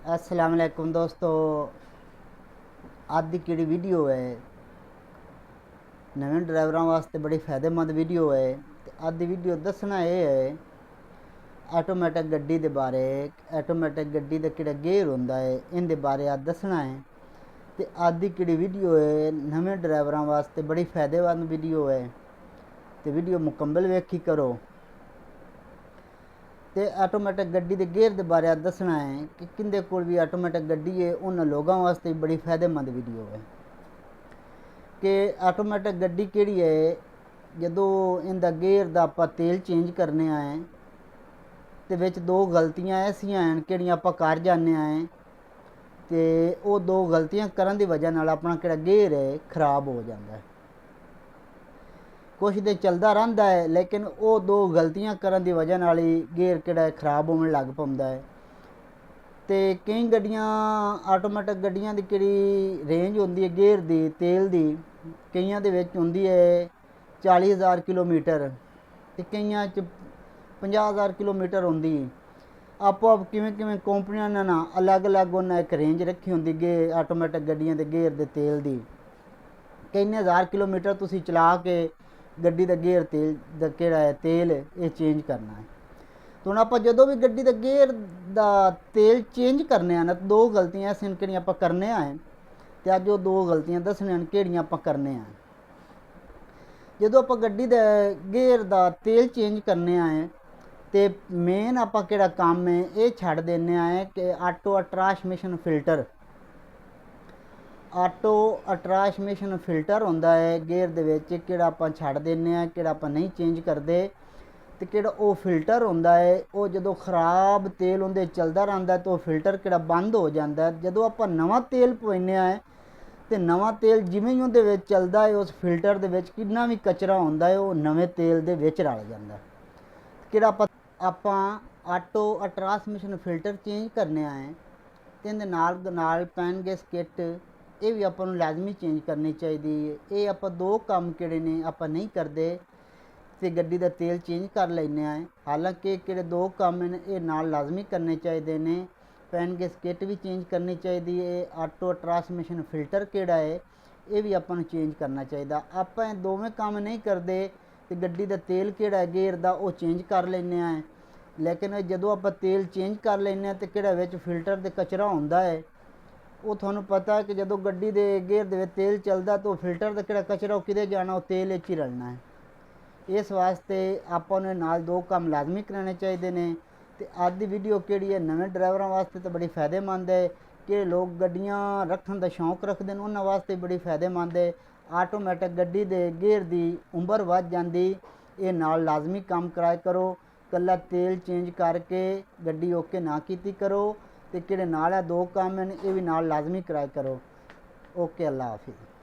अस्सलाम वालेकुम दोस्तों। अज की जिहड़ी वीडियो है नवे ड्राइवरों वास्ते बड़ी फायदेमंद वीडियो है। ते अज की वीडियो दसना ये है आटोमैटिक गड्डी के बारे। आटोमैटिक गड्डी का किहड़ा गेयर होंदा है इहदे बारे अज दसना है। तो अज की जिहड़ी वीडियो है नवे ड्राइवरों वास्ते बड़ी फायदेमंद वीडियो है। तो वीडियो मुकम्मल वेखी करो। तो आटोमैटिक गड्डी के गेयर के बारे दसना है कि किंदे कोल भी आटोमैटिक गड्डी है उन्होंने लोगों वास्ते बड़ी फायदेमंद वीडियो है कि आटोमैटिक गड्डी केड़ी है। जदों इनका गेयर का आप तेल चेंज करने आए तो विच दो गलतियां ऐसियां हैं किहड़ियां आपां कर जाने आए तो वो दो गलतियां करन दी वजह नाल अपना किहड़ा गेयर है खराब हो जाता है। कुछ दिन चलता रहिंदा है लेकिन वो दो गलतियां करन दी वजह नाल ही गेयर किहड़ा खराब होने लग पैंदा है। तो कई गड्डियां आटोमैटिक गड्डियां दी किहड़ी रेंज होंदी है गेयर दी तेल दी, कईयां दे विच होंदी है 40,000 किलोमीटर ते कईयां च 50,000 किलोमीटर होंदी। आपो आप किवें किवें कंपनियां ने ना अलग अलग उन्हें एक रेंज रखी होंदी गे आटोमैटिक गड्डियां दे गेयर दे तेल दी। कई हज़ार किलोमीटर तुसीं चला के गड्डी का गेयर तेल दा किहड़ा है तेल ये चेंज करना है। तो हुण आपां जदों भी गड्डी का गेयर का तेल चेंज करने ना दो गलतियां ऐसियां किहड़ियां आपां करने आए ते अज वो दो गलतियां दसने किहड़ियां आपां करने आए। जदों आपां गड्डी दे गेयर का तेल चेंज करने आए तो मेन आपां किहड़ा काम है ये छड्ड दिंदे आए कि auto transmission filter. Auto transmission filter होंदा है गेयर दे विच किहड़ा आपां छड्ड दिंदे आ किहड़ा आपां नहीं चेंज करदे। तो किहड़ा वो फिल्टर होंदा है वो जदों खराब तेल उहदे चलदा रहिंदा तो फिल्टर किहड़ा बंद हो जाता है। जदों आपां नवां तेल पवाने आए तो नवां तेल जिवें ही उहदे विच चलदा है उस फिल्टर दे विच कितना भी कचरा होंदा है वो नवें तेल दे विच रल जांदा है। किहड़ा आपां ऑटो ट्रांसमिशन फिल्टर चेंज करने आए तो इहदे नाल पैन गैस किट ये भी आपां नूं लाजमी चेंज करनी चाहिए। ये आपां दो काम किहड़े ने आपां नहीं करदे तो गड्डी का तेल चेंज कर लैने आए। हालांकि किहड़े दो काम ने ये नाल लाजमी करने चाहिए ने। पैन गैस किट भी चेंज करनी चाहिए। ऑटो ट्रांसमिशन फिल्टर किहड़ा है ये भी आपां नूं चेंज करना चाहिए। आपां दोवें काम नहीं करदे तो गड्डी का तेल किहड़ा है गेयर दा वो चेंज कर लैने आए। लेकिन जदों आपां तेल चेंज कर लैने तो किहड़ा विच फिल्टर दे कचरा होंदा है वो तुहानूं पता है कि जदों गड्डी दे गेयर दे विच तेल चलदा तो फिल्टर दा किहड़ा कचरा किते जाना वो तेल विच ही रलना है। इस वास्ते आपां नूं नाल दो काम लाजमी कराने चाहिए ने। तो अज की वीडियो किहड़ी है नवे ड्राइवरों वास्ते तो बड़ी फायदेमंद है कि लोग गड्डियां रखने का शौक रखते हैं उन्होंने वास्ते बड़ी फायदेमंद है। आटोमैटिक गड्डी दे गेयर की उम्र वध जाती ये नाल लाजमी काम कराया करो। कल्ला तेल चेंज करके गड्डी ओके ना कीती करो तो किहड़े नाल दो काम हैं ये भी नाल लाजमी कराया करो। ओके, अल्लाह हाफिज़।